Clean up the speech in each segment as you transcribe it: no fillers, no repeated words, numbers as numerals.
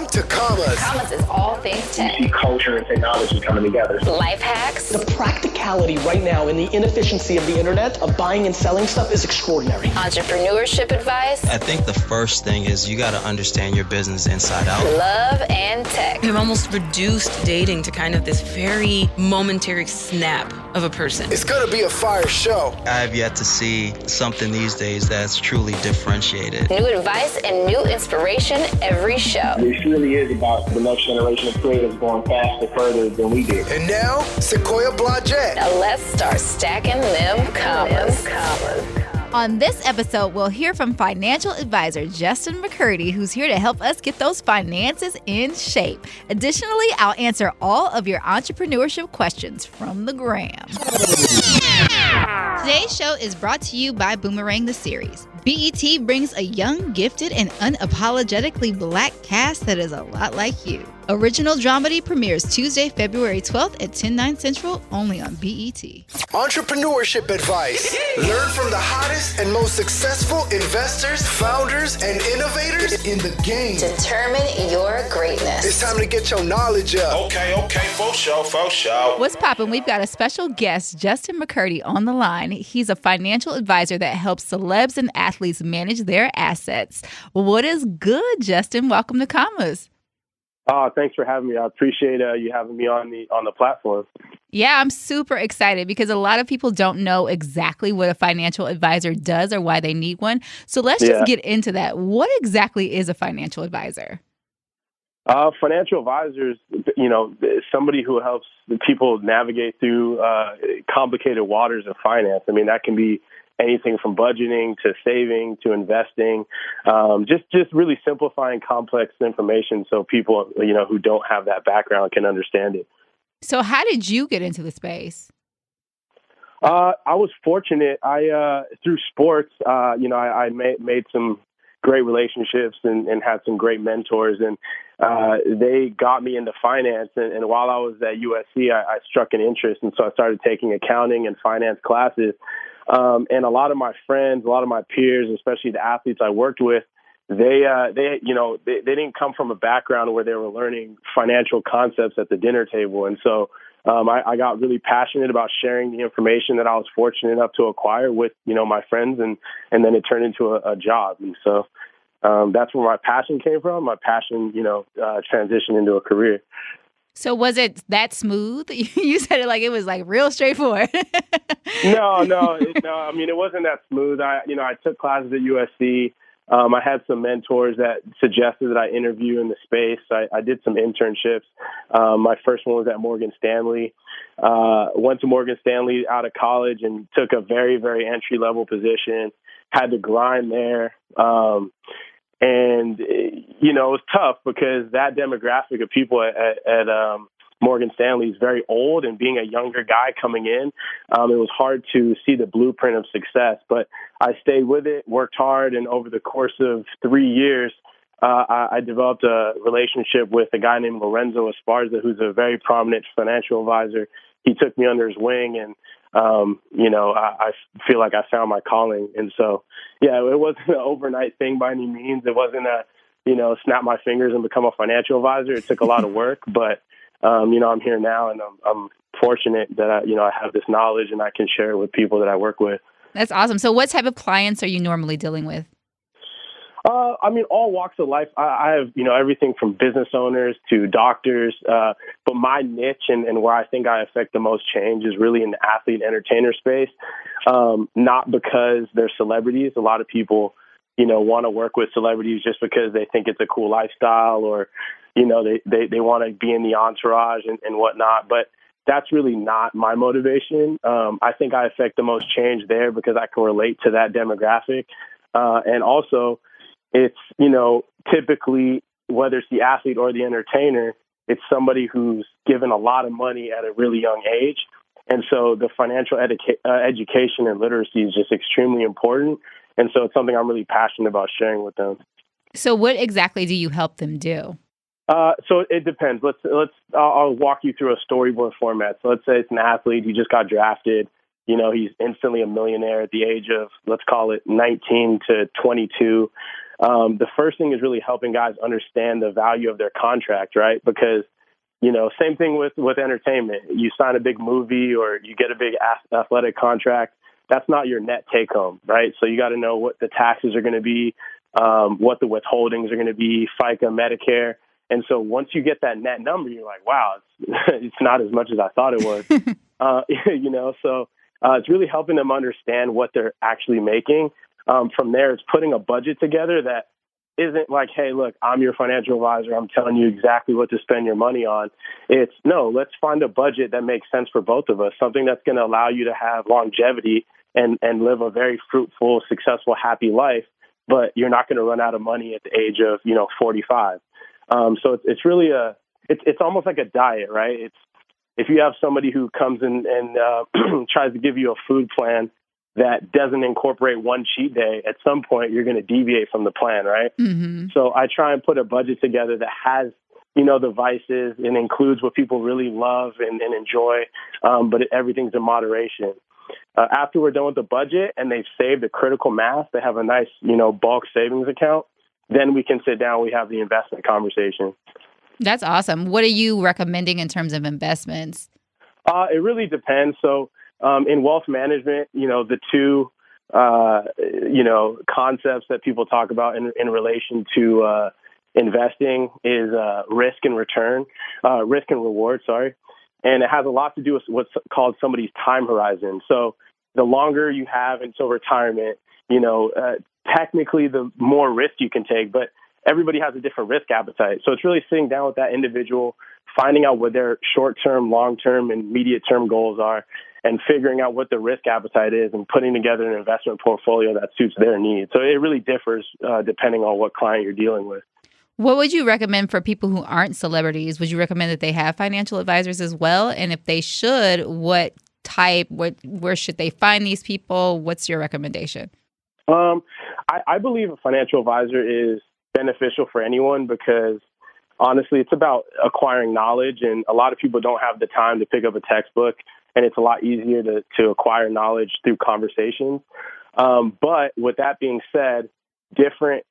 Welcome to Commas. Commas is all things tech. You see culture and technology coming together. Life hacks. The practicality right now and the inefficiency of the internet of buying and selling stuff is extraordinary. Entrepreneurship advice. I think the first thing is you got to understand your business inside out. Love and tech. We've almost reduced dating to kind of this very momentary snap of a person. It's going to be a fire show. I have yet to see something these days that's truly differentiated. New advice and new inspiration every show. It really is about the next generation of creators going faster, further than we did. And now, Sequoia Blodgett. Now let's start stacking them commas. On this episode, we'll hear from financial advisor Justin McCurdy, who's here to help us get those finances in shape. Additionally, I'll answer all of your entrepreneurship questions from the gram. Today's show is brought to you by Boomerang the Series. BET brings a young, gifted, and unapologetically black cast that is a lot like you. Original Dramedy premieres Tuesday, February 12th at 10/9 Central, only on BET. Entrepreneurship advice. Learn from the hottest and most successful investors, founders, and innovators in the game. Determine your greatness. It's time to get your knowledge up. Okay, for sure. What's poppin'? We've got a special guest, Justin McCurdy, on the line. He's a financial advisor that helps celebs and athletes manage their assets. What is good, Justin? Welcome to Commas. Thanks for having me. I appreciate you having me on the platform. Yeah, I'm super excited because a lot of people don't know exactly what a financial advisor does or why they need one. So let's just get into that. What exactly is a financial advisor? Financial advisors, somebody who helps people navigate through complicated waters of finance. I mean, that can be anything from budgeting to saving to investing, just really simplifying complex information so people, who don't have that background can understand it. So how did you get into the space? I was fortunate. Through sports, I made some great relationships and had some great mentors, and they got me into finance. And while I was at USC, I struck an interest, and so I started taking accounting and finance classes. And a lot of my friends, a lot of my peers, especially the athletes I worked with, they didn't come from a background where they were learning financial concepts at the dinner table. And so I got really passionate about sharing the information that I was fortunate enough to acquire with, my friends, and then it turned into a job. And so that's where my passion came from. My passion, transitioned into a career. So was it that smooth? You said it like it was like real straightforward. No. I mean, it wasn't that smooth. I took classes at USC. I had some mentors that suggested that I interview in the space. I did some internships. My first one was at Morgan Stanley. Went to Morgan Stanley out of college and took a very, very entry-level position. Had to grind there. And, it was tough because that demographic of people at Morgan Stanley is very old, and being a younger guy coming in, it was hard to see the blueprint of success. But I stayed with it, worked hard, and over the course of 3 years, I developed a relationship with a guy named Lorenzo Esparza, who's a very prominent financial advisor. He took me under his wing, and I feel like I found my calling. And so, it wasn't an overnight thing by any means. It wasn't snap my fingers and become a financial advisor. It took a lot of work, but, I'm here now, and I'm fortunate that, I have this knowledge and I can share it with people that I work with. That's awesome. So what type of clients are you normally dealing with? All walks of life. I have, everything from business owners to doctors. But my niche and where I think I affect the most change is really in the athlete entertainer space. Not because they're celebrities. A lot of people, want to work with celebrities just because they think it's a cool lifestyle, or, they want to be in the entourage and whatnot. But that's really not my motivation. I think I affect the most change there because I can relate to that demographic. And also, it's, typically, whether it's the athlete or the entertainer, it's somebody who's given a lot of money at a really young age. And so the financial education and literacy is just extremely important. And so it's something I'm really passionate about sharing with them. So what exactly do you help them do? So it depends. I'll walk you through a storyboard format. So let's say it's an athlete. He just got drafted. He's instantly a millionaire at the age of, let's call it 19 to 22. The first thing is really helping guys understand the value of their contract, right? Because, same thing with entertainment. You sign a big movie or you get a big athletic contract. That's not your net take home, right? So you got to know what the taxes are going to be, what the withholdings are going to be, FICA, Medicare. And so once you get that net number, you're like, wow, it's not as much as I thought it was. So it's really helping them understand what they're actually making. From there, it's putting a budget together that isn't like, hey, look, I'm your financial advisor. I'm telling you exactly what to spend your money on. It's, no, let's find a budget that makes sense for both of us, something that's going to allow you to have longevity and live a very fruitful, successful, happy life, but you're not going to run out of money at the age of, 45. So it's really it's almost like a diet, right? It's, if you have somebody who comes in and tries to give you a food plan that doesn't incorporate one cheat day, at some point you're going to deviate from the plan, right? Mm-hmm. So I try and put a budget together that has, the vices and includes what people really love and enjoy, but everything's in moderation. After we're done with the budget and they've saved the critical mass, they have a nice, bulk savings account, then we can sit down, we have the investment conversation. That's awesome. What are you recommending in terms of investments? It really depends. So in wealth management, the two, concepts that people talk about in relation to investing is risk and reward, sorry. And it has a lot to do with what's called somebody's time horizon. So the longer you have until retirement, technically the more risk you can take, but everybody has a different risk appetite. So it's really sitting down with that individual, finding out what their short-term, long-term, and immediate-term goals are, and figuring out what the risk appetite is and putting together an investment portfolio that suits their needs. So it really differs depending on what client you're dealing with. What would you recommend for people who aren't celebrities? Would you recommend that they have financial advisors as well? And if they should, what type, where should they find these people? What's your recommendation? I believe a financial advisor is beneficial for anyone because honestly, it's about acquiring knowledge, and a lot of people don't have the time to pick up a textbook, and it's a lot easier to acquire knowledge through conversations. But with that being said, different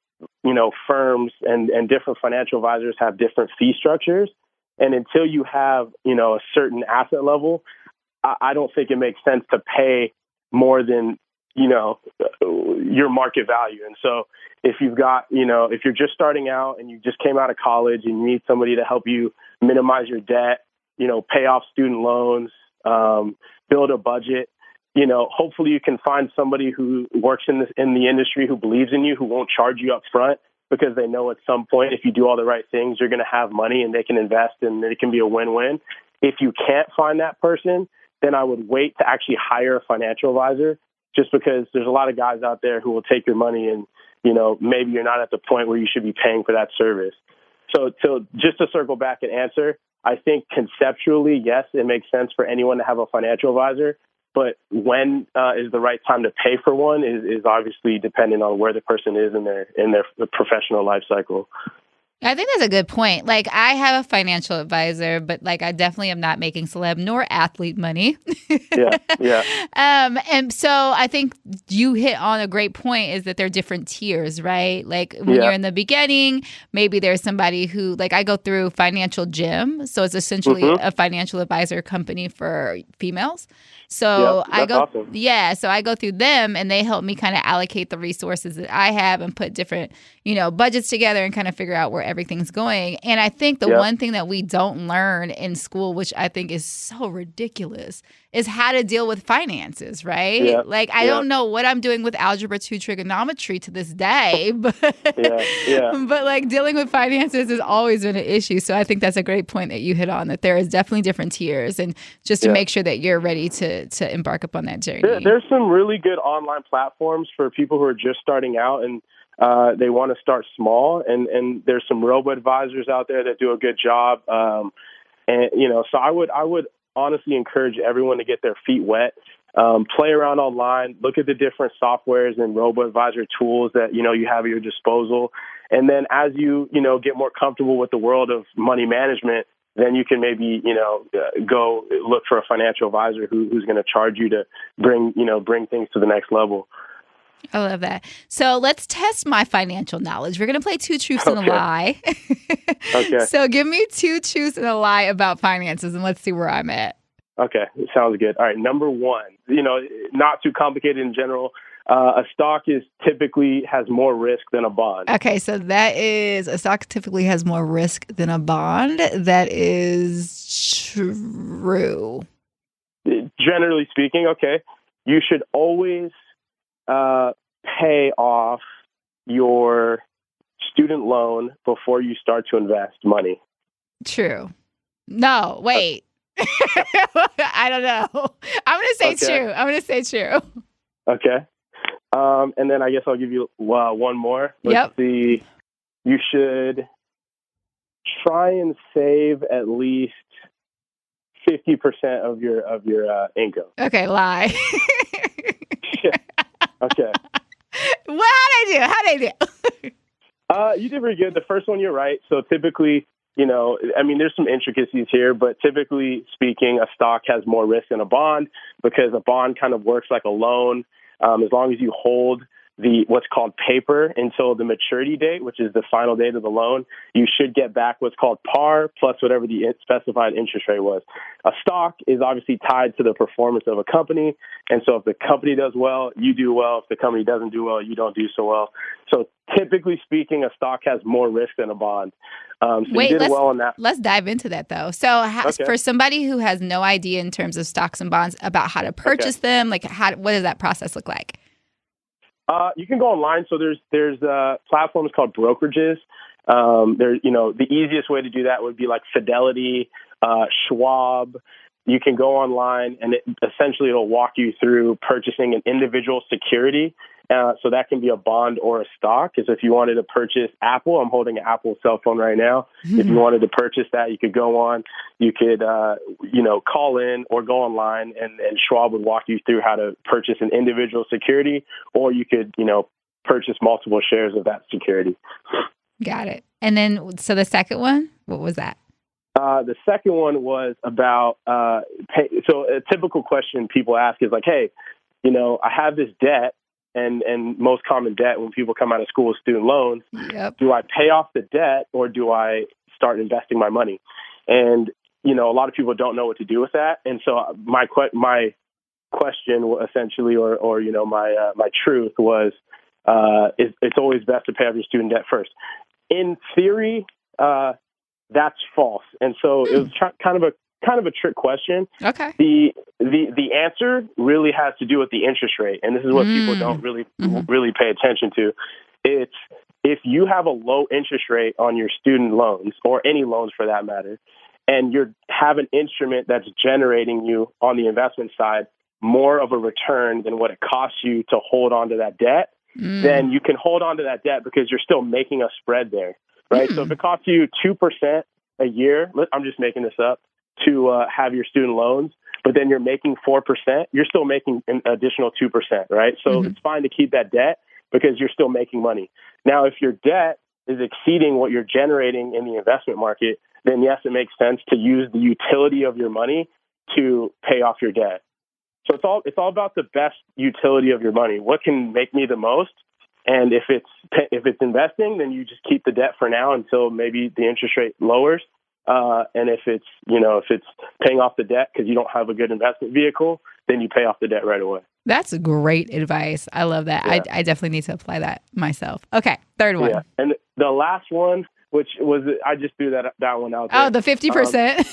firms and different financial advisors have different fee structures. And until you have, a certain asset level, I don't think it makes sense to pay more than, your market value. And so if you've got, if you're just starting out and you just came out of college and you need somebody to help you minimize your debt, pay off student loans, build a budget, hopefully you can find somebody who works in the industry who believes in you, who won't charge you up front because they know at some point if you do all the right things, you're going to have money and they can invest and it can be a win-win. If you can't find that person, then I would wait to actually hire a financial advisor, just because there's a lot of guys out there who will take your money and, maybe you're not at the point where you should be paying for that service. So just to circle back and answer, I think conceptually, yes, it makes sense for anyone to have a financial advisor. But when is the right time to pay for one is obviously dependent on where the person is in their professional life cycle. I think that's a good point. Like, I have a financial advisor, but I definitely am not making celeb nor athlete money. Yeah. And so I think you hit on a great point, is that there are different tiers, right? Like when you're in the beginning, maybe there's somebody who, I go through Financial Gym. So it's essentially a financial advisor company for females. So I go, awesome. So I go through them and they help me kind of allocate the resources that I have and put different, budgets together and kind of figure out where everything's going. And I think the one thing that we don't learn in school, which I think is so ridiculous, is how to deal with finances, right? Yeah. I don't know what I'm doing with Algebra 2 trigonometry to this day, but but dealing with finances has always been an issue. So I think that's a great point that you hit on, that there is definitely different tiers, and just to make sure that you're ready to embark upon that journey. There's some really good online platforms for people who are just starting out and they want to start small, and there's some robo-advisors out there that do a good job. So I would honestly encourage everyone to get their feet wet, play around online, look at the different softwares and robo-advisor tools that, you have at your disposal. And then as you, get more comfortable with the world of money management, then you can maybe, go look for a financial advisor who's going to charge you to bring things to the next level. I love that. So let's test my financial knowledge. We're going to play two truths and a lie. Okay. So give me two truths and a lie about finances, and let's see where I'm at. Okay, sounds good. All right, number one, not too complicated in general. A stock typically has more risk than a bond. Okay, so that is a stock typically has more risk than a bond. That is true. Generally speaking, okay, you should always pay off your student loan before you start to invest money. True. No, wait. I don't know. I'm going to say true. I'm going to say true. Okay. And then I guess I'll give you one more. Let's see. You should try and save at least 50% of your income. Okay, lie. Okay. Well, how'd I do? You did pretty good. The first one, you're right. So typically, there's some intricacies here, but typically speaking, a stock has more risk than a bond because a bond kind of works like a loan. As long as you hold what's called paper until the maturity date, which is the final date of the loan, you should get back what's called par plus whatever the specified interest rate was. A stock is obviously tied to the performance of a company. And so if the company does well, you do well. If the company doesn't do well, you don't do so well. So typically speaking, a stock has more risk than a bond. Wait, you did well on that. Let's dive into that, though. So for somebody who has no idea in terms of stocks and bonds about how to purchase them, what does that process look like? You can go online. So there's platforms called brokerages. The easiest way to do that would be like Fidelity, Schwab. You can go online and essentially it'll walk you through purchasing an individual security. So that can be a bond or a stock. Because if you wanted to purchase Apple, I'm holding an Apple cell phone right now. If you wanted to purchase that, you could go on. You could, call in or go online, and Schwab would walk you through how to purchase an individual security, or you could, purchase multiple shares of that security. Got it. And then, so the second one, what was that? The second one was about, so a typical question people ask is like, hey, I have this debt. And most common debt when people come out of school is student loans. Yep. Do I pay off the debt or do I start investing my money? And, a lot of people don't know what to do with that. And so my question essentially, or my truth was, it's always best to pay off your student debt first. In theory, that's false. And so it was kind of a trick question. Okay. The answer really has to do with the interest rate, and this is what people don't really pay attention to. It's if you have a low interest rate on your student loans, or any loans for that matter, and you have an instrument that's generating you on the investment side more of a return than what it costs you to hold on to that debt, then you can hold on to that debt because you're still making a spread there, right? So if it costs you 2% a year, I'm just making this up, to have your student loans, but then you're making 4%, you're still making an additional 2%, right? So it's fine to keep that debt because you're still making money. Now, if your debt is exceeding what you're generating in the investment market, then yes, it makes sense to use the utility of your money to pay off your debt. So it's all about the best utility of your money. What can make me the most? And if it's investing, then you just keep the debt for now until maybe the interest rate lowers. And if it's paying off the debt because you don't have a good investment vehicle, then you pay off the debt right away. That's great advice. I love that. Yeah. I definitely need to apply that myself. Okay, third one. Yeah. And the last one, which was, I just threw that one out there. Oh, the 50%.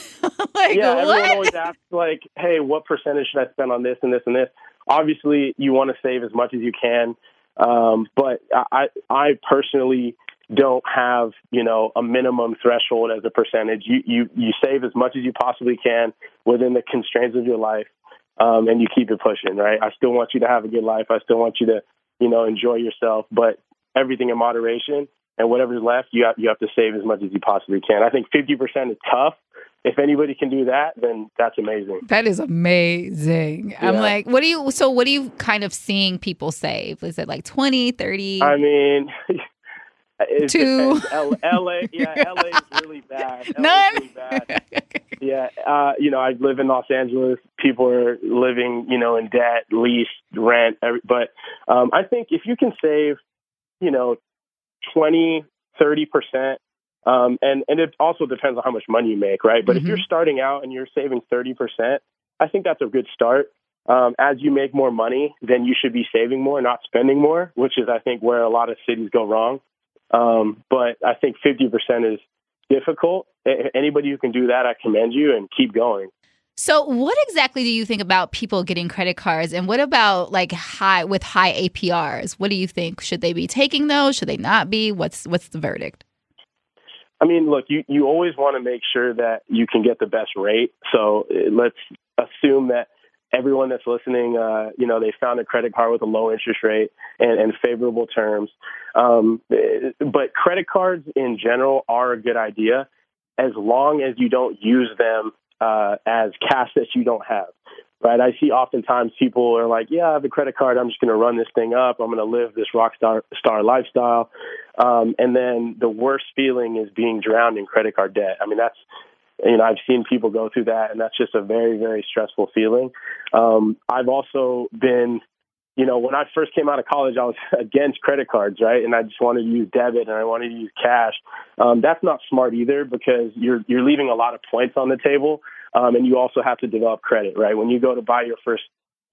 Everyone always asks like, hey, what percentage should I spend on this and this and this? Obviously, you want to save as much as you can. But I personally don't have, a minimum threshold as a percentage. You save as much as you possibly can within the constraints of your life, and you keep it pushing, right? I still want you to have a good life. I still want you to, enjoy yourself, but everything in moderation, and whatever's left, you have to save as much as you possibly can. I think 50% is tough. If anybody can do that, then that's amazing. That is amazing. Yeah. I'm like, what are you kind of seeing people save? Is it like 20, 30? I mean, It Two. depends. LA, yeah, LA is really bad. LA None. is really bad. Yeah, I live in Los Angeles. People are living, in debt, lease, rent. But I think if you can save, 20, 30%, and it also depends on how much money you make, right? But if you're starting out and you're saving 30%, I think that's a good start. As you make more money, then you should be saving more, not spending more, which is, I think, where a lot of cities go wrong. But I think 50% is difficult. Anybody who can do that, I commend you, and keep going. So what exactly do you think about people getting credit cards, and what about high APRs? What do you think? Should they be taking those? Should they not be? What's the verdict? I mean, look, you always want to make sure that you can get the best rate. So let's assume that everyone that's listening, they found a credit card with a low interest rate and favorable terms. But credit cards in general are a good idea as long as you don't use them as cash that you don't have. Right. I see oftentimes people are like, yeah, I have a credit card. I'm just going to run this thing up. I'm going to live this rock star lifestyle. And then the worst feeling is being drowned in credit card debt. I mean, that's, I've seen people go through that, and that's just a very, very stressful feeling. I've also been, when I first came out of college, I was against credit cards, right? And I just wanted to use debit and I wanted to use cash. That's not smart either, because you're leaving a lot of points on the table. And you also have to develop credit, right? When you go to buy your first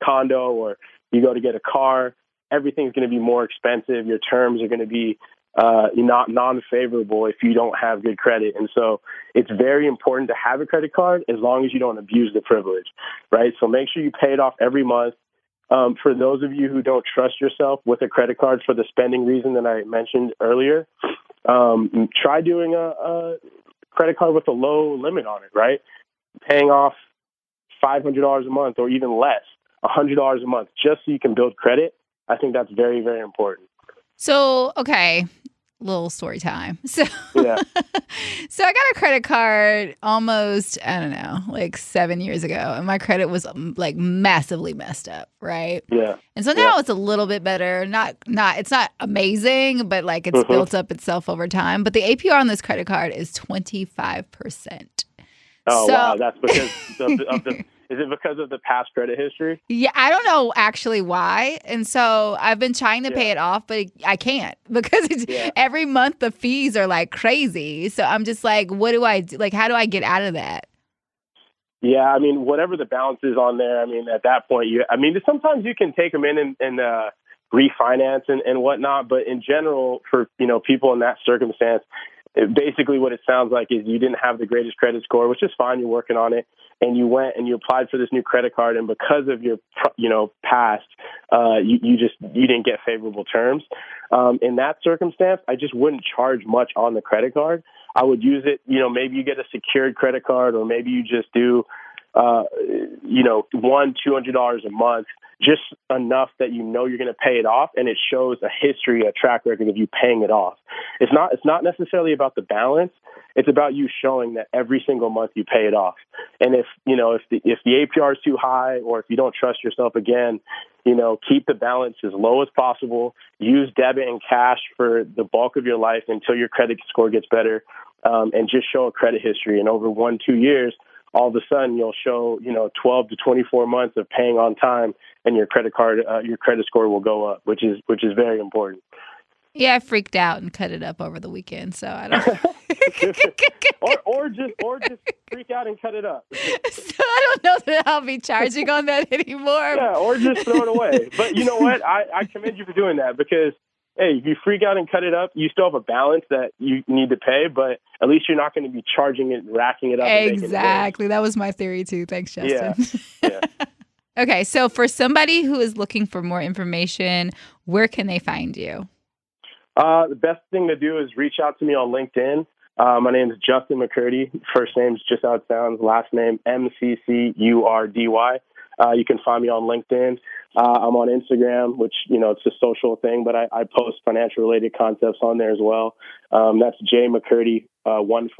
condo or you go to get a car, everything's going to be more expensive. Your terms are going to be not non-favorable if you don't have good credit. And so it's very important to have a credit card as long as you don't abuse the privilege, right? So make sure you pay it off every month. For those of you who don't trust yourself with a credit card for the spending reason that I mentioned earlier, try doing a credit card with a low limit on it, right? Paying off $500 a month or even less, $100 a month, just so you can build credit. I think that's very, very important. So, okay, little story time. So, Yeah. So I got a credit card almost, 7 years ago, and my credit was massively messed up, right? Yeah. And so now it's a little bit better. It's not amazing, but it's built up itself over time. But the APR on this credit card is 25%. Oh, wow. That's because is it because of the past credit history? Yeah, I don't know actually why. And so I've been trying to pay it off, but I can't because every month the fees are crazy. So I'm just what do I do? How do I get out of that? Yeah, I mean, whatever the balance is on there, I mean, at that point, sometimes you can take them in and refinance and whatnot. But in general, for, people in that circumstance, basically what it sounds like is you didn't have the greatest credit score, which is fine. You're working on it. And you went and you applied for this new credit card. And because of your, past, you didn't get favorable terms. In that circumstance, I just wouldn't charge much on the credit card. I would use it, maybe you get a secured credit card, or maybe you just do, $200 a month, just enough that you're going to pay it off, and it shows a history, a track record of you paying it off. It's not necessarily about the balance. It's about you showing that every single month you pay it off. And if the APR is too high, or if you don't trust yourself again, keep the balance as low as possible. Use debit and cash for the bulk of your life until your credit score gets better, and just show a credit history. And over 1-2 years, all of a sudden you'll show, 12 to 24 months of paying on time, and your credit score will go up, which is very important. Yeah, I freaked out and cut it up over the weekend, so I don't. or just freak out and cut it up. So I don't know that I'll be charging on that anymore. Yeah, or just throw it away. But you know what? I commend you for doing that, because hey, if you freak out and cut it up, you still have a balance that you need to pay, but at least you're not going to be charging it, racking it up. Exactly. That was my theory too. Thanks, Justin. Yeah. Okay, so for somebody who is looking for more information, where can they find you? The best thing to do is reach out to me on LinkedIn. My name is Justin McCurdy. First name's just how it sounds. Last name McCurdy. You can find me on LinkedIn. I'm on Instagram, which, it's a social thing, but I post financial related concepts on there as well. That's J McCurdy 15.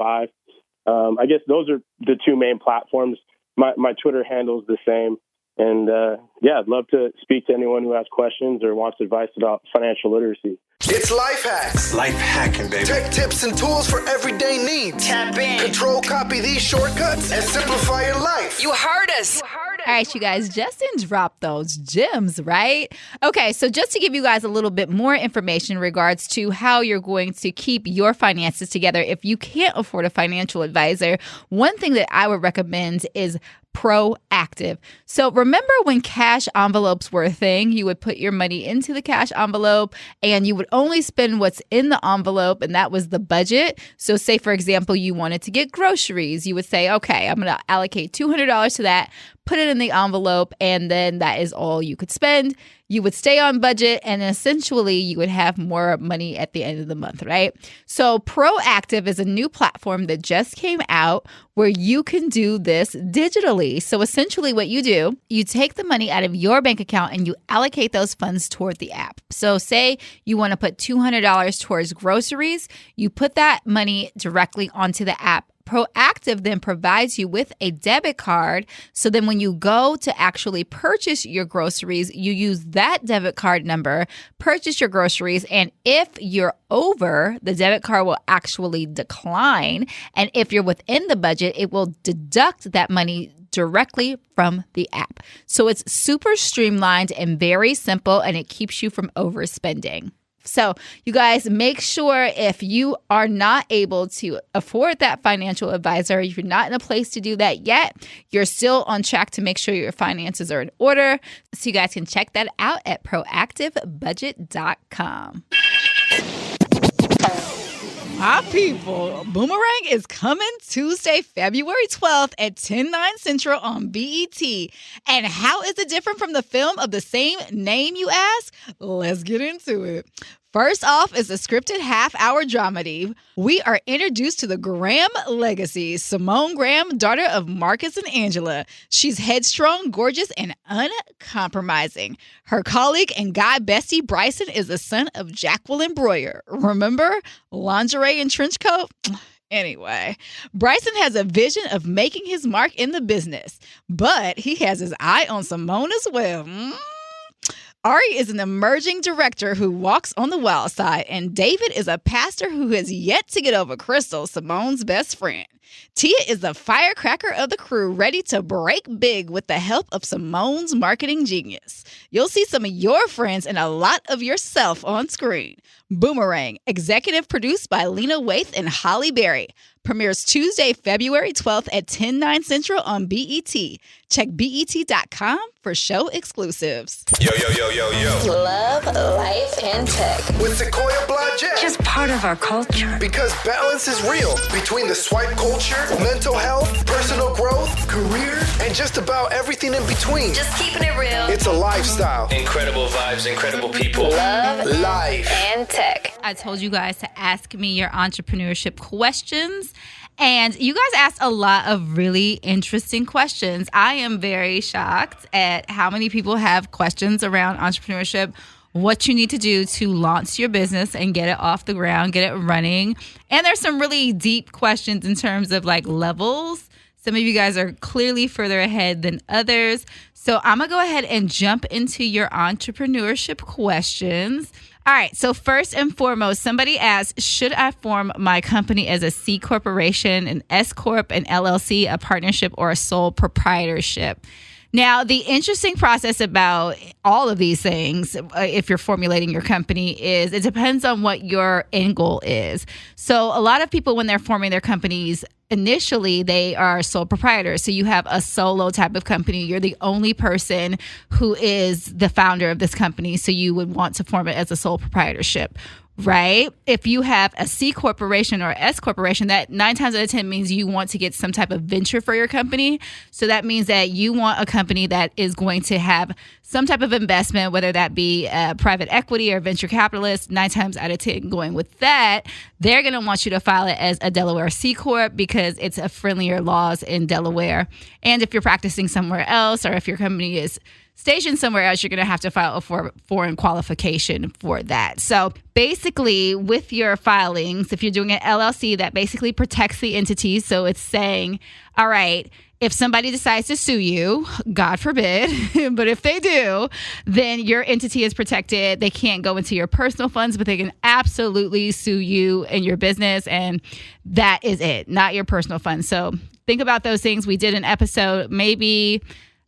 I guess those are the two main platforms. My Twitter handle is the same. And I'd love to speak to anyone who has questions or wants advice about financial literacy. It's life hacks. Life hacking, baby. Tech tips and tools for everyday needs. Tap in. Control, copy these shortcuts and simplify your life. You heard us. All right, you guys, Justin dropped those gems, right? Okay, so just to give you guys a little bit more information in regards to how you're going to keep your finances together if you can't afford a financial advisor, one thing that I would recommend is proactive. So remember when cash envelopes were a thing, you would put your money into the cash envelope and you would only spend what's in the envelope, and that was the budget. So say, for example, you wanted to get groceries. You would say, okay, I'm going to allocate $200 to that, put it in the envelope, and then that is all you could spend. You would stay on budget, and essentially you would have more money at the end of the month, right? So Proactive is a new platform that just came out where you can do this digitally. So essentially what you do, you take the money out of your bank account and you allocate those funds toward the app. So say you want to put $200 towards groceries, you put that money directly onto the app. Proactive then provides you with a debit card. So then when you go to actually purchase your groceries, you use that debit card number, purchase your groceries. And if you're over, the debit card will actually decline. And if you're within the budget, it will deduct that money directly from the app. So it's super streamlined and very simple, and it keeps you from overspending. So you guys, make sure if you are not able to afford that financial advisor, if you're not in a place to do that yet, you're still on track to make sure your finances are in order. So you guys can check that out at proactivebudget.com. My people, Boomerang is coming Tuesday, February 12th at 10/9 Central on BET. And how is it different from the film of the same name, you ask? Let's get into it. First off is a scripted half-hour dramedy. We are introduced to the Graham legacy, Simone Graham, daughter of Marcus and Angela. She's headstrong, gorgeous, and uncompromising. Her colleague and guy bestie Bryson is the son of Jacqueline Breuer. Remember? Lingerie and trench coat? Anyway, Bryson has a vision of making his mark in the business, but he has his eye on Simone as well. Ari is an emerging director who walks on the wild side, and David is a pastor who has yet to get over Crystal, Simone's best friend. Tia is the firecracker of the crew, ready to break big with the help of Simone's marketing genius. You'll see some of your friends and a lot of yourself on screen. Boomerang, executive produced by Lena Waithe and Holly Berry. Premieres Tuesday, February 12th at 10/9 Central on BET. Check BET.com for show exclusives. Yo. Love, life, and tech. With Sequoia Blonde Jet. Just part of our culture. Because balance is real between the swipe culture, mental health, personal growth, career, and just about everything in between. Just keeping it real. It's a lifestyle. Incredible vibes, incredible people. Love, Life. and tech. I told you guys to ask me your entrepreneurship questions, and you guys asked a lot of really interesting questions. I am very shocked at how many people have questions around entrepreneurship, what you need to do to launch your business and get it off the ground, get it running. And there's some really deep questions in terms of like levels. Some of you guys are clearly further ahead than others. So I'm going to go ahead and jump into your entrepreneurship questions. All right, so first and foremost, somebody asked, should I form my company as a C corporation, an S corp, an LLC, a partnership, or a sole proprietorship? Now, the interesting process about all of these things, if you're formulating your company, is it depends on what your end goal is. So a lot of people, when they're forming their companies, initially they are sole proprietors. So you have a solo type of company. You're the only person who is the founder of this company. So you would want to form it as a sole proprietorship. Right? If you have a C corporation or S corporation, that 9 times out of 10 means you want to get some type of venture for your company. So that means that you want a company that is going to have some type of investment, whether that be private equity or venture capitalist. 9 times out of 10 going with that, they're going to want you to file it as a Delaware C Corp because it's a friendlier laws in Delaware. And if you're practicing somewhere else, or if your company is stationed somewhere else, you're going to have to file a foreign qualification for that. So basically, with your filings, if you're doing an LLC, that basically protects the entity. So it's saying, all right, If somebody decides to sue you, God forbid, but if they do, then your entity is protected. They can't go into your personal funds, but they can absolutely sue you and your business. And that is it, not your personal funds. So think about those things. We did an episode, maybe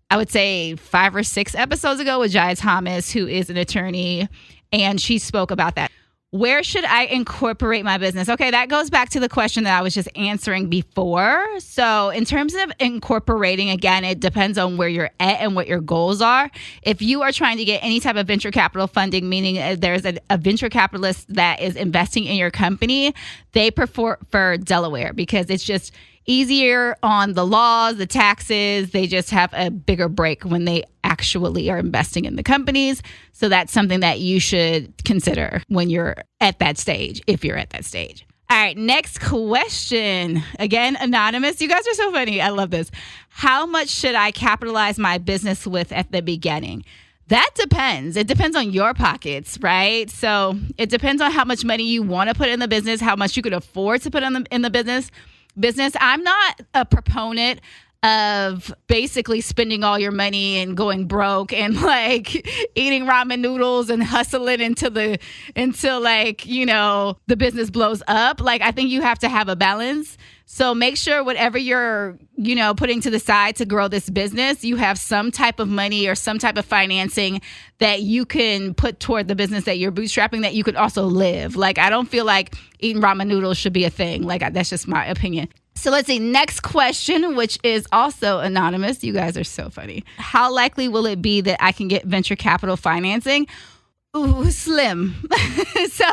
I would say 5 or 6 episodes ago with Jaya Thomas, who is an attorney, and she spoke about that. Where should I incorporate my business? Okay, that goes back to the question that I was just answering before. So in terms of incorporating, again, it depends on where you're at and what your goals are. If you are trying to get any type of venture capital funding, meaning there's a venture capitalist that is investing in your company, they prefer Delaware because it's just easier on the laws, the taxes. They just have a bigger break when they actually are investing in the companies. So that's something that you should consider when you're at that stage, if you're at that stage. All right, next question. Again, anonymous. You guys are so funny. I love this. How much should I capitalize my business with at the beginning? That depends. It depends on your pockets, right? So it depends on how much money you want to put in the business, how much you could afford to put in the business. I'm not a proponent of basically spending all your money and going broke and like eating ramen noodles and hustling until the business blows up. Like, I think you have to have a balance. So make sure whatever you're, putting to the side to grow this business, you have some type of money or some type of financing that you can put toward the business that you're bootstrapping that you could also live. Like, I don't feel like eating ramen noodles should be a thing. Like, that's just my opinion. So let's see. Next question, which is also anonymous. You guys are so funny. How likely will it be that I can get venture capital financing? Ooh, slim. So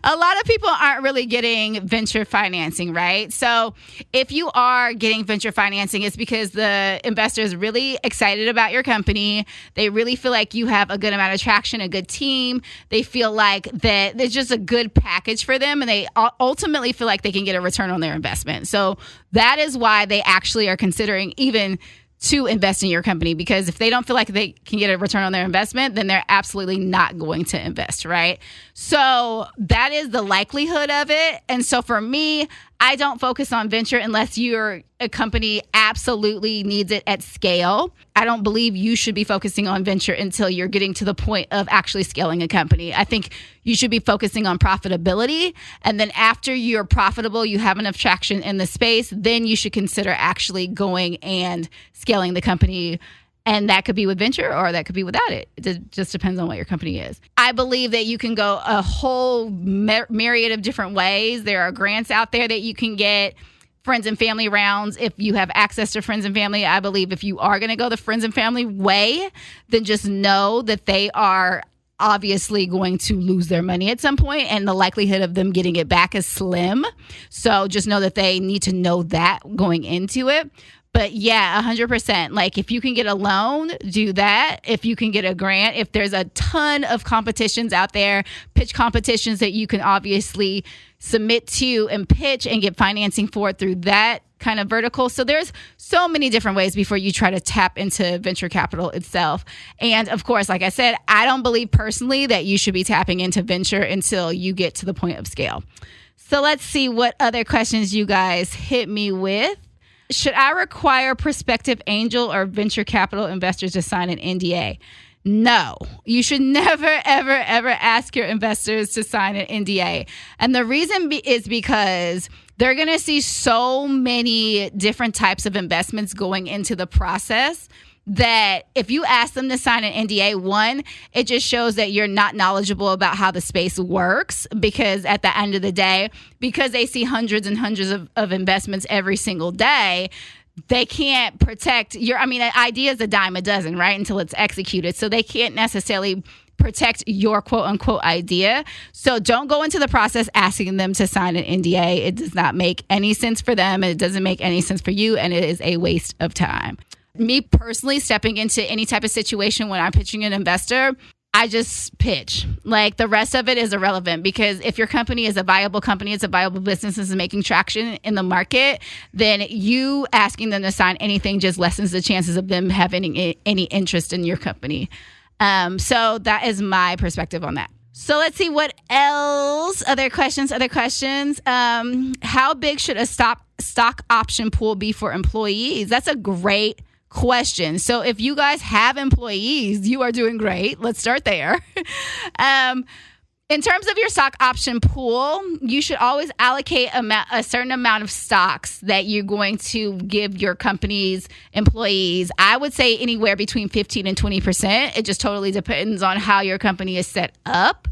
a lot of people aren't really getting venture financing, right? So if you are getting venture financing, it's because the investor is really excited about your company. They really feel like you have a good amount of traction, a good team. They feel like that it's just a good package for them, and they ultimately feel like they can get a return on their investment. So that is why they actually are considering even to invest in your company, because if they don't feel like they can get a return on their investment, then they're absolutely not going to invest, right? So that is the likelihood of it. And so for me, I don't focus on venture unless your company absolutely needs it at scale. I don't believe you should be focusing on venture until you're getting to the point of actually scaling a company. I think you should be focusing on profitability. And then after you're profitable, you have enough traction in the space, then you should consider actually going and scaling the company. And that could be with venture or that could be without it. It just depends on what your company is. I believe that you can go a whole myriad of different ways. There are grants out there that you can get, friends and family rounds. If you have access to friends and family, I believe if you are going to go the friends and family way, then just know that they are obviously going to lose their money at some point, and the likelihood of them getting it back is slim. So just know that they need to know that going into it. But yeah, 100%. Like, if you can get a loan, do that. If you can get a grant, if there's a ton of competitions out there, pitch competitions that you can obviously submit to and pitch and get financing for through that kind of vertical. So there's so many different ways before you try to tap into venture capital itself. And of course, like I said, I don't believe personally that you should be tapping into venture until you get to the point of scale. So let's see what other questions you guys hit me with. Should I require prospective angel or venture capital investors to sign an NDA? No, you should never, ever, ever ask your investors to sign an NDA. And the reason is because they're going to see so many different types of investments going into the process that if you ask them to sign an NDA, one, it just shows that you're not knowledgeable about how the space works, because at the end of the day, because they see hundreds and hundreds of investments every single day, they can't protect an idea is a dime a dozen, right? Until it's executed. So they can't necessarily protect your quote unquote idea. So don't go into the process asking them to sign an NDA. It does not make any sense for them. And it doesn't make any sense for you. And it is a waste of time. Me personally, stepping into any type of situation when I'm pitching an investor, I just pitch. Like, the rest of it is irrelevant, because if your company is a viable company, it's a viable business, is making traction in the market, then you asking them to sign anything just lessens the chances of them having any interest in your company. So that is my perspective on that. So let's see what else. Other questions. How big should a stock option pool be for employees? That's a great question. So if you guys have employees, you are doing great. Let's start there. In terms of your stock option pool, you should always allocate a certain amount of stocks that you're going to give your company's employees. I would say anywhere between 15 and 20%. It just totally depends on how your company is set up.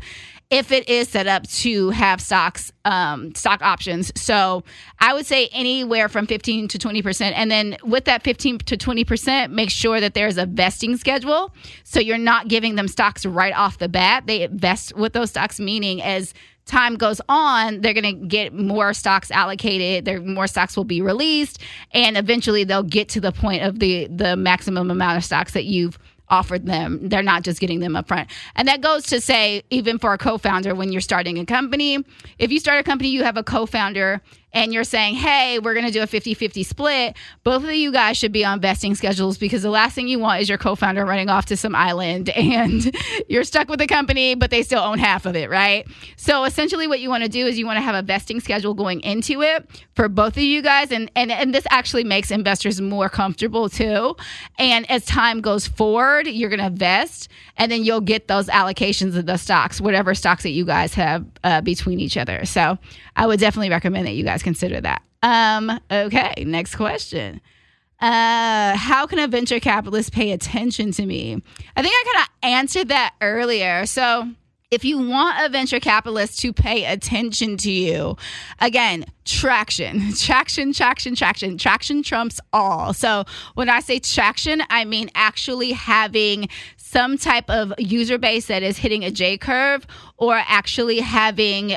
If it is set up to have stock options. So I would say anywhere from 15 to 20%. And then with that 15 to 20%, make sure that there's a vesting schedule. So you're not giving them stocks right off the bat. They vest with those stocks, meaning as time goes on, they're going to get more stocks allocated. More stocks will be released. And eventually they'll get to the point of the maximum amount of stocks that you've offered them. They're not just getting them up front. And that goes to say, even for a co-founder, when you're starting a company, if you start a company, you have a co-founder and you're saying, hey, we're going to do a 50-50 split, both of you guys should be on vesting schedules, because the last thing you want is your co-founder running off to some island and you're stuck with the company, but they still own half of it, right? So essentially what you want to do is you want to have a vesting schedule going into it for both of you guys. And this actually makes investors more comfortable too. And as time goes forward, you're going to vest and then you'll get those allocations of the stocks, whatever stocks that you guys have between each other. So I would definitely recommend that you guys consider that. Okay, next question. How can a venture capitalist pay attention to me? I think I kind of answered that earlier. So if you want a venture capitalist to pay attention to you, again, traction trumps all. So when I say traction, I mean actually having some type of user base that is hitting a J curve, or actually having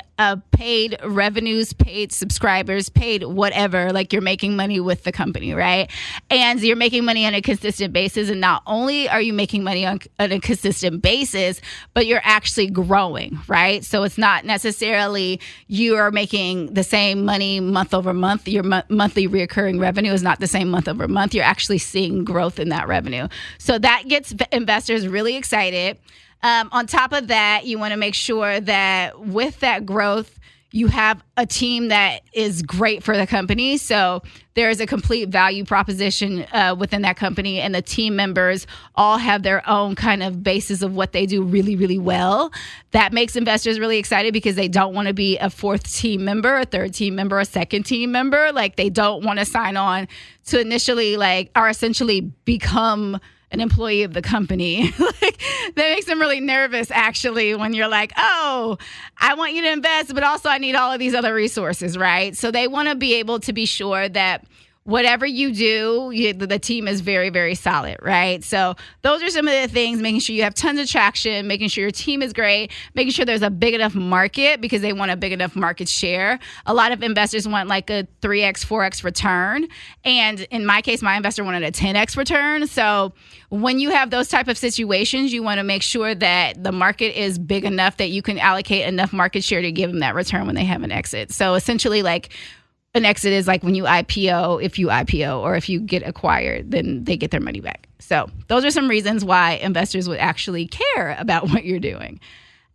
paid revenues, paid subscribers, paid whatever, like you're making money with the company, right? And you're making money on a consistent basis. And not only are you making money on a consistent basis, but you're actually growing, right? So it's not necessarily you are making the same money month over month. Your monthly recurring revenue is not the same month over month. You're actually seeing growth in that revenue. So that gets investors really excited. On top of that, you want to make sure that with that growth, you have a team that is great for the company. So there is a complete value proposition within that company, and the team members all have their own kind of basis of what they do really, really well. That makes investors really excited because they don't want to be a fourth team member, a third team member, a second team member. Like, they don't want to sign on to initially or essentially become an employee of the company. Like, that makes them really nervous, actually, when you're like, oh, I want you to invest, but also I need all of these other resources, right? So they want to be able to be sure that whatever you do, the team is very, very solid, right? So those are some of the things, making sure you have tons of traction, making sure your team is great, making sure there's a big enough market because they want a big enough market share. A lot of investors want like a 3x, 4x return. And in my case, my investor wanted a 10x return. So when you have those type of situations, you want to make sure that the market is big enough that you can allocate enough market share to give them that return when they have an exit. So essentially, like, an exit is like when you IPO, if you IPO, or if you get acquired, then they get their money back. So those are some reasons why investors would actually care about what you're doing.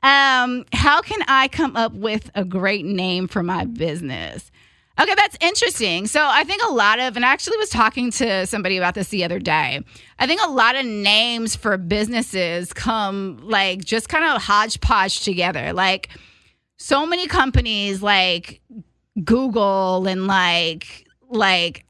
How can I come up with a great name for my business? Okay, that's interesting. So I think and I actually was talking to somebody about this the other day. I think a lot of names for businesses come like just kind of hodgepodge together. Like, so many companies like Google and like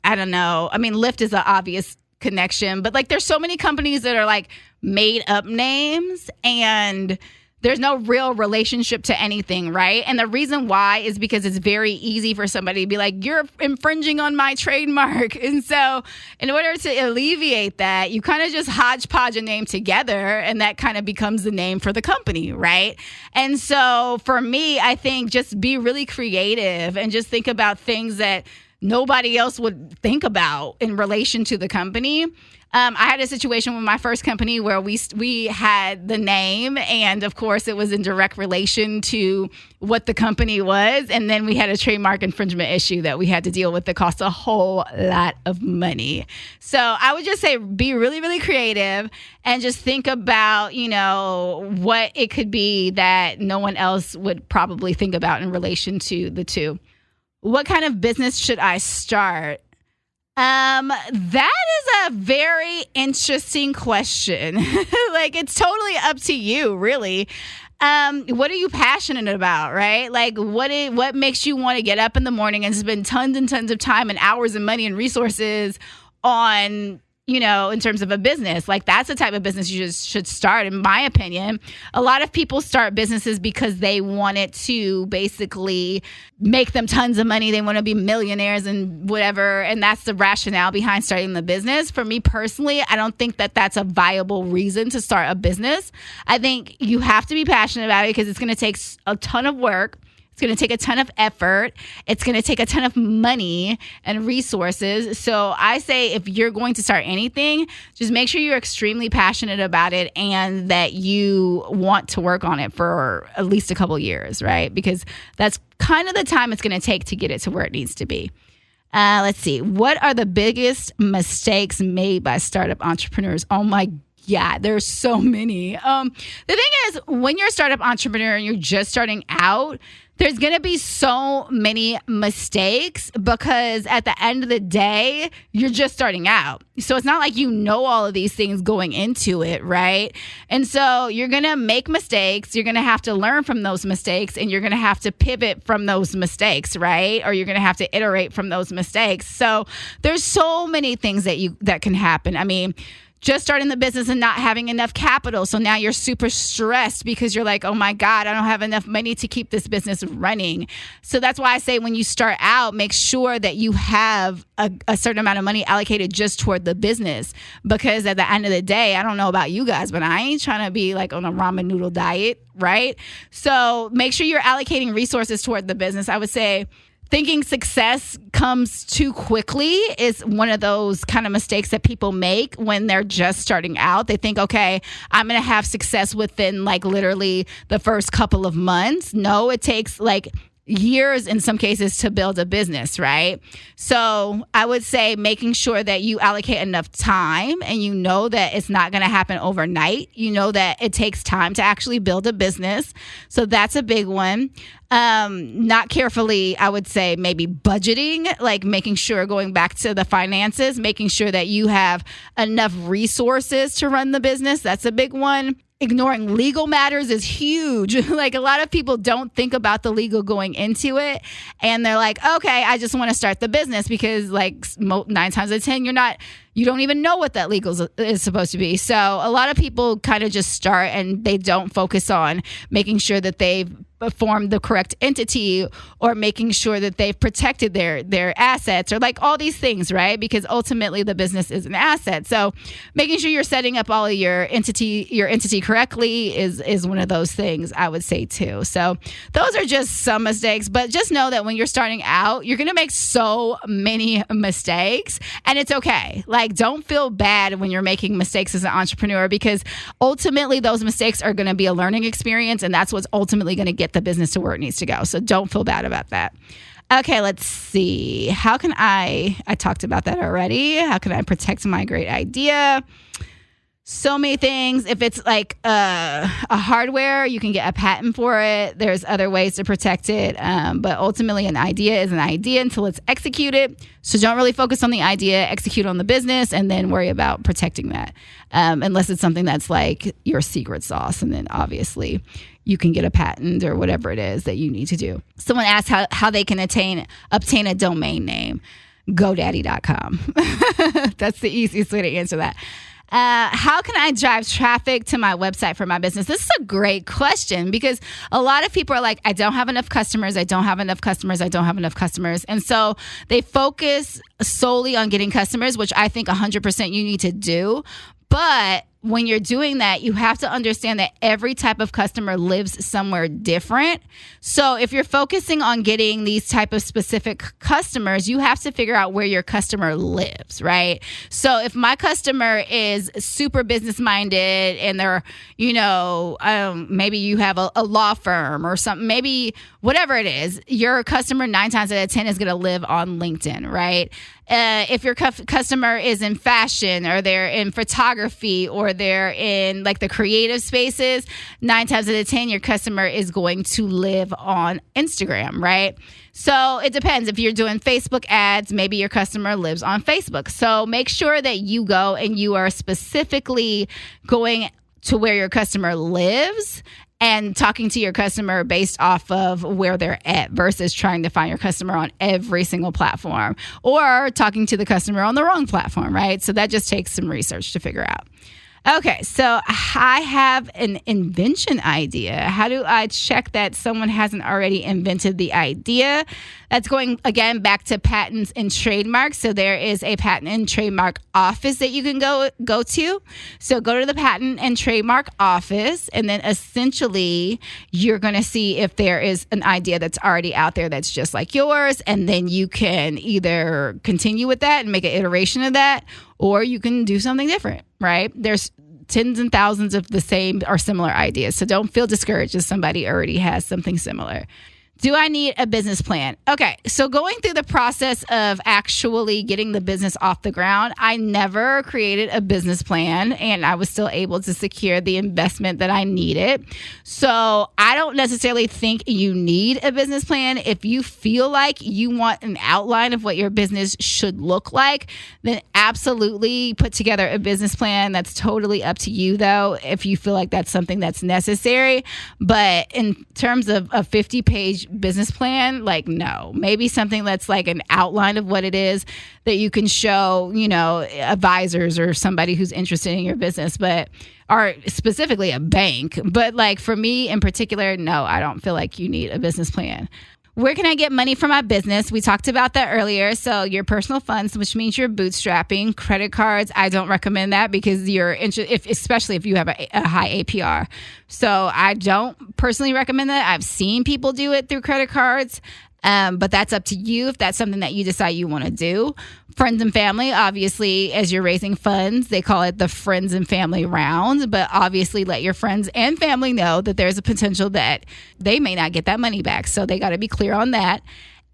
I don't know. I mean, Lyft is an obvious connection, but like there's so many companies that are like made up names and there's no real relationship to anything, right? And the reason why is because it's very easy for somebody to be like, you're infringing on my trademark. And so in order to alleviate that, you kind of just hodgepodge a name together and that kind of becomes the name for the company, right? And so for me, I think just be really creative and just think about things that nobody else would think about in relation to the company. I had a situation with my first company where we had the name, and of course it was in direct relation to what the company was. And then we had a trademark infringement issue that we had to deal with that cost a whole lot of money. So I would just say be really, really creative and just think about, what it could be that no one else would probably think about in relation to the two. What kind of business should I start? That is a very interesting question. Like, it's totally up to you, really. What are you passionate about, right? Like, what makes you want to get up in the morning and spend tons and tons of time and hours and money and resources on, in terms of a business? Like, that's the type of business you just should start, in my opinion. A lot of people start businesses because they want it to basically make them tons of money. They want to be millionaires and whatever. And that's the rationale behind starting the business. For me personally, I don't think that that's a viable reason to start a business. I think you have to be passionate about it because it's going to take a ton of work. It's going to take a ton of effort. It's going to take a ton of money and resources. So I say if you're going to start anything, just make sure you're extremely passionate about it and that you want to work on it for at least a couple years, right? Because that's kind of the time it's going to take to get it to where it needs to be. Let's see. What are the biggest mistakes made by startup entrepreneurs? Oh my God, there's so many. The thing is, when you're a startup entrepreneur and you're just starting out, there's going to be so many mistakes because at the end of the day, you're just starting out. So it's not like you know all of these things going into it, right? And so you're going to make mistakes. You're going to have to learn from those mistakes, and you're going to have to pivot from those mistakes, right? Or you're going to have to iterate from those mistakes. So there's so many things that can happen. I mean, just starting the business and not having enough capital. So now you're super stressed because you're like, oh my God, I don't have enough money to keep this business running. So that's why I say when you start out, make sure that you have a certain amount of money allocated just toward the business. Because at the end of the day, I don't know about you guys, but I ain't trying to be like on a ramen noodle diet, right? So make sure you're allocating resources toward the business. I would say thinking success comes too quickly is one of those kind of mistakes that people make when they're just starting out. They think, okay, I'm going to have success within like literally the first couple of months. No, it takes like years in some cases to build a business, right? So I would say making sure that you allocate enough time and you know that it's not going to happen overnight. You know that it takes time to actually build a business. So that's a big one. Not carefully, I would say maybe budgeting, like making sure, going back to the finances, making sure that you have enough resources to run the business. That's a big one. Ignoring legal matters is huge. Like a lot of people don't think about the legal going into it. And they're like, okay, I just want to start the business because like 9 times out of 10, you don't even know what that legal is supposed to be. So a lot of people kind of just start and they don't focus on making sure that they've formed the correct entity or making sure that they've protected their assets or like all these things, right? Because ultimately the business is an asset. So making sure you're setting up all of your entity correctly is one of those things I would say too. So those are just some mistakes, but just know that when you're starting out, you're going to make so many mistakes and it's okay. Like, don't feel bad when you're making mistakes as an entrepreneur because ultimately those mistakes are going to be a learning experience and that's what's ultimately going to get the business to where it needs to go. So don't feel bad about that. Okay, let's see. How can I talked about that already. How can I protect my great idea? So many things. If it's like a hardware, you can get a patent for it. There's other ways to protect it. But ultimately, an idea is an idea until it's executed. So don't really focus on the idea, execute on the business, and then worry about protecting that. Unless it's something that's like your secret sauce. And then obviously, you can get a patent or whatever it is that you need to do. Someone asked how they can obtain a domain name. GoDaddy.com. That's the easiest way to answer that. How can I drive traffic to my website for my business? This is a great question because a lot of people are like, I don't have enough customers. I don't have enough customers. I don't have enough customers. And so they focus solely on getting customers, which I think 100% you need to do. But when you're doing that, you have to understand that every type of customer lives somewhere different. So if you're focusing on getting these type of specific customers, you have to figure out where your customer lives, right? So if my customer is super business minded and they're, maybe you have a law firm or something, maybe whatever it is, your customer 9 times out of 10 is going to live on LinkedIn, right? If your customer is in fashion or they're in photography or they're in like the creative spaces, 9 times out of 10, your customer is going to live on Instagram, right? So it depends. If you're doing Facebook ads, maybe your customer lives on Facebook. So make sure that you go and you are specifically going to where your customer lives and talking to your customer based off of where they're at versus trying to find your customer on every single platform or talking to the customer on the wrong platform, right? So that just takes some research to figure out. Okay, so I have an invention idea. How do I check that someone hasn't already invented the idea? That's going, again, back to patents and trademarks. So there is a patent and trademark office that you can go to. So go to the patent and trademark office, and then essentially you're going to see if there is an idea that's already out there that's just like yours, and then you can either continue with that and make an iteration of that, or you can do something different, right? There's tens and thousands of the same or similar ideas. So don't feel discouraged if somebody already has something similar. Do I need a business plan? Okay, so going through the process of actually getting the business off the ground, I never created a business plan and I was still able to secure the investment that I needed. So I don't necessarily think you need a business plan. If you feel like you want an outline of what your business should look like, then absolutely put together a business plan. That's totally up to you though, if you feel like that's something that's necessary. But in terms of a 50-page business plan, like, no, maybe something that's like an outline of what it is that you can show, advisors or somebody who's interested in your business, or specifically a bank. But like for me in particular, no, I don't feel like you need a business plan. Where can I get money for my business? We talked about that earlier. So your personal funds, which means you're bootstrapping. Credit cards, I don't recommend that because especially if you have a high APR. So I don't personally recommend that. I've seen people do it through credit cards. But that's up to you if that's something that you decide you want to do. Friends and family, obviously, as you're raising funds, they call it the friends and family round. But obviously, let your friends and family know that there's a potential that they may not get that money back. So they got to be clear on that.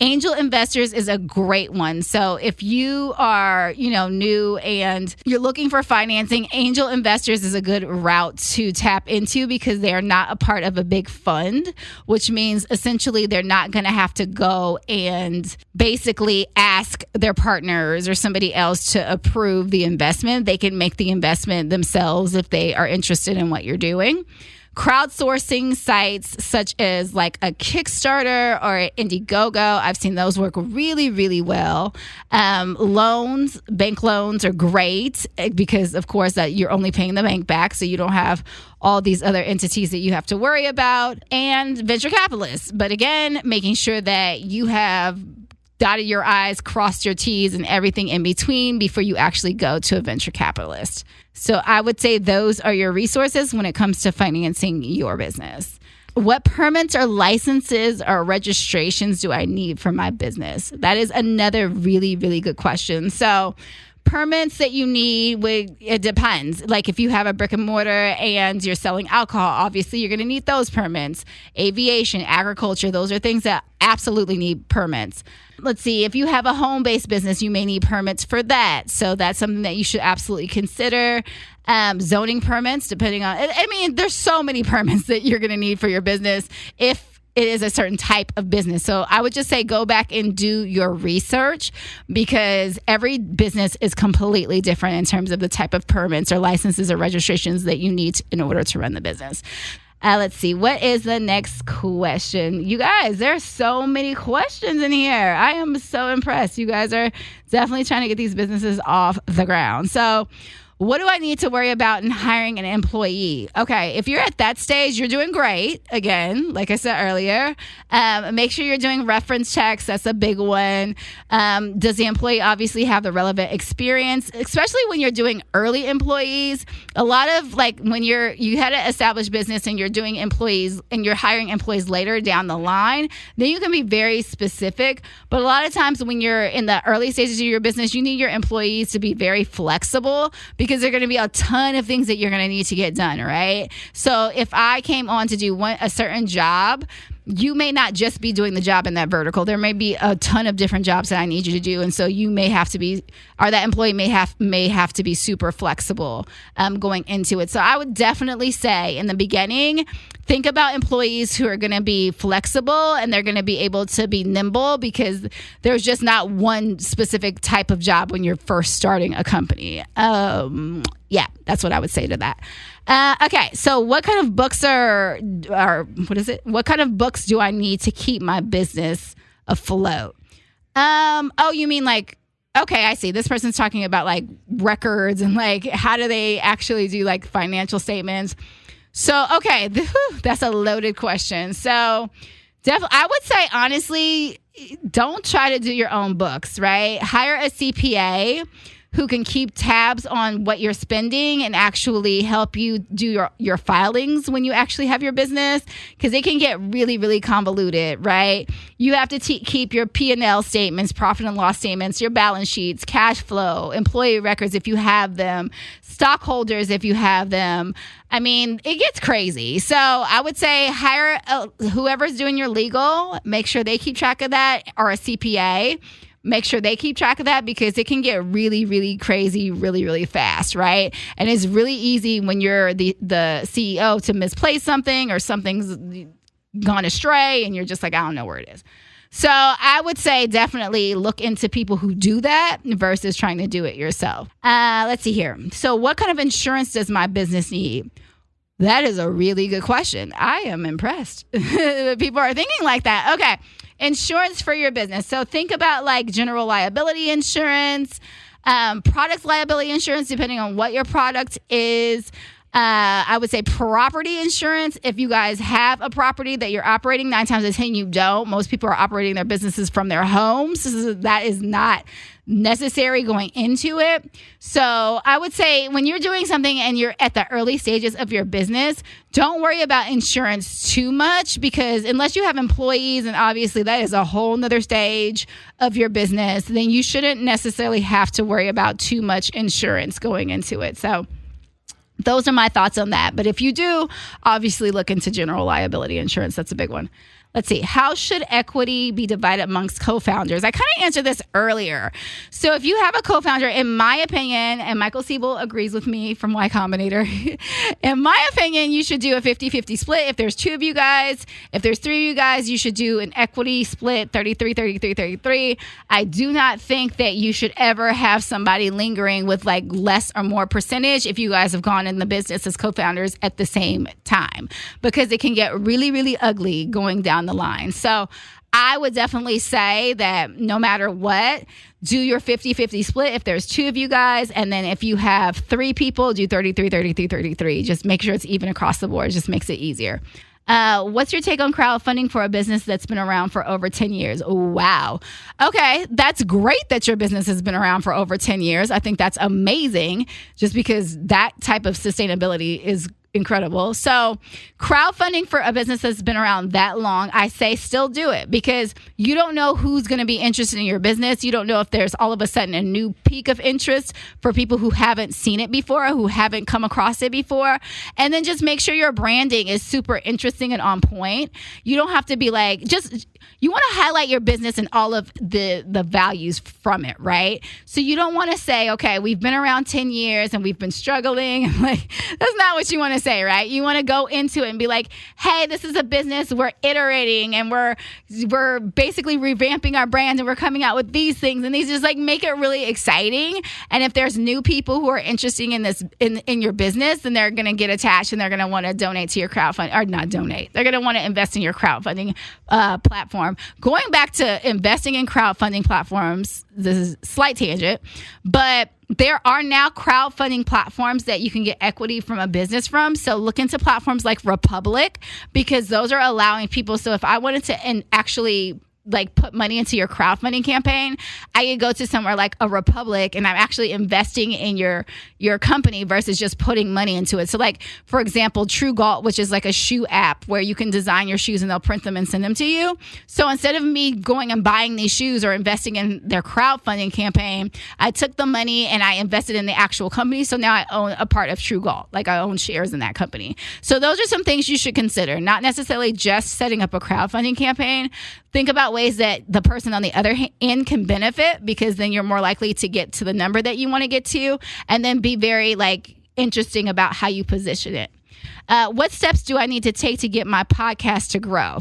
Angel investors is a great one. So if you are, new and you're looking for financing, angel investors is a good route to tap into because they are not a part of a big fund, which means essentially they're not going to have to go and basically ask their partners or somebody else to approve the investment. They can make the investment themselves if they are interested in what you're doing. Crowdsourcing sites such as like a Kickstarter or Indiegogo, I've seen those work really, really well. Loans, bank loans are great because, of course, you're only paying the bank back, so you don't have all these other entities that you have to worry about. And venture capitalists. But again, making sure that you have dotted your I's, crossed your T's, and everything in between before you actually go to a venture capitalist. So I would say those are your resources when it comes to financing your business. What permits or licenses or registrations do I need for my business? That is another really, really good question. So permits that you need, it depends. Like if you have a brick and mortar and you're selling alcohol, obviously you're going to need those permits. Aviation, agriculture, those are things that absolutely need permits. Let's see, if you have a home-based business, you may need permits for that. So that's something that you should absolutely consider. Zoning permits, depending on, there's so many permits that you're going to need for your business if it is a certain type of business. So I would just say go back and do your research because every business is completely different in terms of the type of permits or licenses or registrations that you need in order to run the business. Let's see. What is the next question? You guys, there are so many questions in here. I am so impressed. You guys are definitely trying to get these businesses off the ground. So what do I need to worry about in hiring an employee? Okay, if you're at that stage, you're doing great. Again, like I said earlier, make sure you're doing reference checks. That's a big one. Does the employee obviously have the relevant experience, especially when you're doing early employees? A lot of like when you had an established business and you're doing employees and you're hiring employees later down the line, then you can be very specific. But a lot of times when you're in the early stages of your business, you need your employees to be very flexible because there are going to be a ton of things that you're going to need to get done, right? So if I came on to do a certain job, you may not just be doing the job in that vertical. There may be a ton of different jobs that I need you to do. And so you may have to be, or that employee may have to be super flexible going into it. So I would definitely say in the beginning, think about employees who are going to be flexible and they're going to be able to be nimble because there's just not one specific type of job when you're first starting a company. Yeah, that's what I would say to that. Okay, so what kind of books what kind of books do I need to keep my business afloat? Oh, you mean like, okay, I see. This person's talking about like records and like how do they actually do like financial statements? So, okay, that's a loaded question. So definitely, I would say honestly, don't try to do your own books, right? Hire a CPA who can keep tabs on what you're spending and actually help you do your filings when you actually have your business, because it can get really, really convoluted, right? You have to keep your P&L statements, profit and loss statements, your balance sheets, cash flow, employee records if you have them, stockholders if you have them. I mean, it gets crazy. So I would say hire whoever's doing your legal, make sure they keep track of that, or a CPA. Make sure they keep track of that because it can get really, really crazy really, really fast, right? And it's really easy when you're the CEO to misplace something or something's gone astray and you're just like, I don't know where it is. So I would say definitely look into people who do that versus trying to do it yourself. Let's see here. So what kind of insurance does my business need? That is a really good question. I am impressed. People are thinking like that. Okay. Insurance for your business. So think about like general liability insurance, product liability insurance, depending on what your product is. I would say property insurance. If you guys have a property that you're operating, 9 times out of 10 you don't. Most people are operating their businesses from their homes. That is not necessary going into it. So I would say when you're doing something and you're at the early stages of your business, don't worry about insurance too much, because unless you have employees, and obviously that is a whole nother stage of your business, then you shouldn't necessarily have to worry about too much insurance going into it. So those are my thoughts on that. But if you do, obviously look into general liability insurance. That's a big one. Let's see. How should equity be divided amongst co-founders? I kind of answered this earlier. So if you have a co-founder, in my opinion, and Michael Siebel agrees with me from Y Combinator, in my opinion, you should do a 50-50 split. If there's 2 of you guys, if there's 3 of you guys, you should do an equity split, 33-33-33. I do not think that you should ever have somebody lingering with like less or more percentage if you guys have gone in the business as co-founders at the same time, because it can get really, really ugly going down the line. So I would definitely say that no matter what, do your 50-50 split if there's 2 of you guys. And then if you have 3 people, do 33-33-33. Just make sure it's even across the board. It just makes it easier. What's your take on crowdfunding for a business that's been around for over 10 years? Oh, wow. Okay, that's great that your business has been around for over 10 years. I think that's amazing, just because that type of sustainability is incredible. So crowdfunding for a business that's been around that long, I say still do it, because you don't know who's going to be interested in your business. You don't know if there's all of a sudden a new peak of interest for people who haven't seen it before, who haven't come across it before. And then just make sure your branding is super interesting and on point. You don't have to be like, you want to highlight your business and all of the values from it, right? So you don't want to say, okay, we've been around 10 years and we've been struggling. Like, that's not what you want to say, right? You want to go into it and be like, hey, this is a business, we're iterating and we're basically revamping our brand and we're coming out with these things and these, just like make it really exciting. And if there's new people who are interested in this in your business, then they're going to get attached and they're going to want to donate to your crowdfunding, or not donate. They're going to want to invest in your crowdfunding platform. Going back to investing in crowdfunding platforms, this is a slight tangent, but there are now crowdfunding platforms that you can get equity from a business from. So look into platforms like Republic, because those are allowing people. So if I wanted to actually like put money into your crowdfunding campaign, I could go to somewhere like a Republic and I'm actually investing in your company versus just putting money into it. So like, for example, True Galt, which is like a shoe app where you can design your shoes and they'll print them and send them to you. So instead of me going and buying these shoes or investing in their crowdfunding campaign, I took the money and I invested in the actual company. So now I own a part of True Galt, like I own shares in that company. So those are some things you should consider, not necessarily just setting up a crowdfunding campaign. Think about ways that the person on the other end can benefit, because then you're more likely to get to the number that you want to get to, and then be very like interesting about how you position it. What steps do I need to take to get my podcast to grow?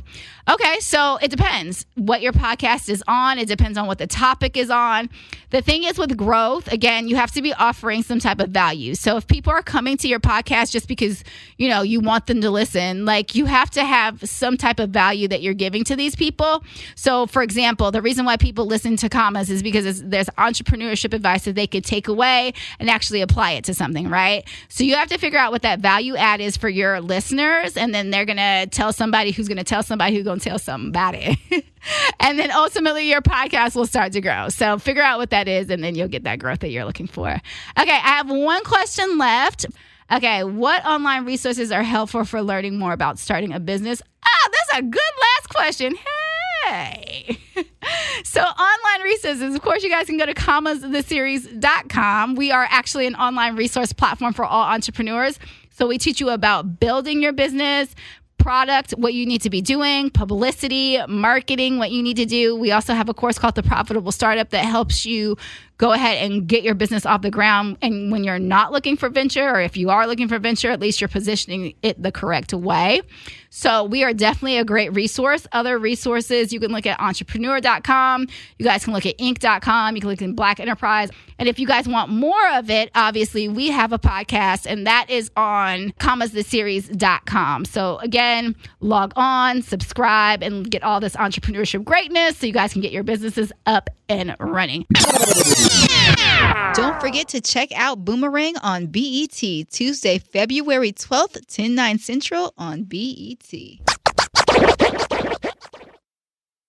Okay, so it depends what your podcast is on. It depends on what the topic is on. The thing is with growth, again, you have to be offering some type of value. So if people are coming to your podcast just because, you know, you want them to listen, like you have to have some type of value that you're giving to these people. So for example, the reason why people listen to Commas is because there's entrepreneurship advice that they could take away and actually apply it to something, right? So you have to figure out what that value add is for your listeners, and then they're going to tell somebody who's going to tell somebody who's going to tell something about it. And then ultimately your podcast will start to grow. So figure out what that is, and then you'll get that growth that you're looking for. Okay, I have one question left. Okay, what online resources are helpful for learning more about starting a business? That's a good last question. Hey. So online resources, of course, you guys can go to commastheseries.com. We are actually an online resource platform for all entrepreneurs. So we teach you about building your business, product, what you need to be doing, publicity, marketing, what you need to do. We also have a course called The Profitable Startup that helps you go ahead and get your business off the ground. And when you're not looking for venture, or if you are looking for venture, at least you're positioning it the correct way. So we are definitely a great resource. Other resources, you can look at entrepreneur.com. You guys can look at inc.com. You can look at Black Enterprise. And if you guys want more of it, obviously we have a podcast, and that is on commastheseries.com. So again, log on, subscribe, and get all this entrepreneurship greatness so you guys can get your businesses up and running. Don't forget to check out Boomerang on BET, Tuesday, February 12th, 10/9 Central on BET.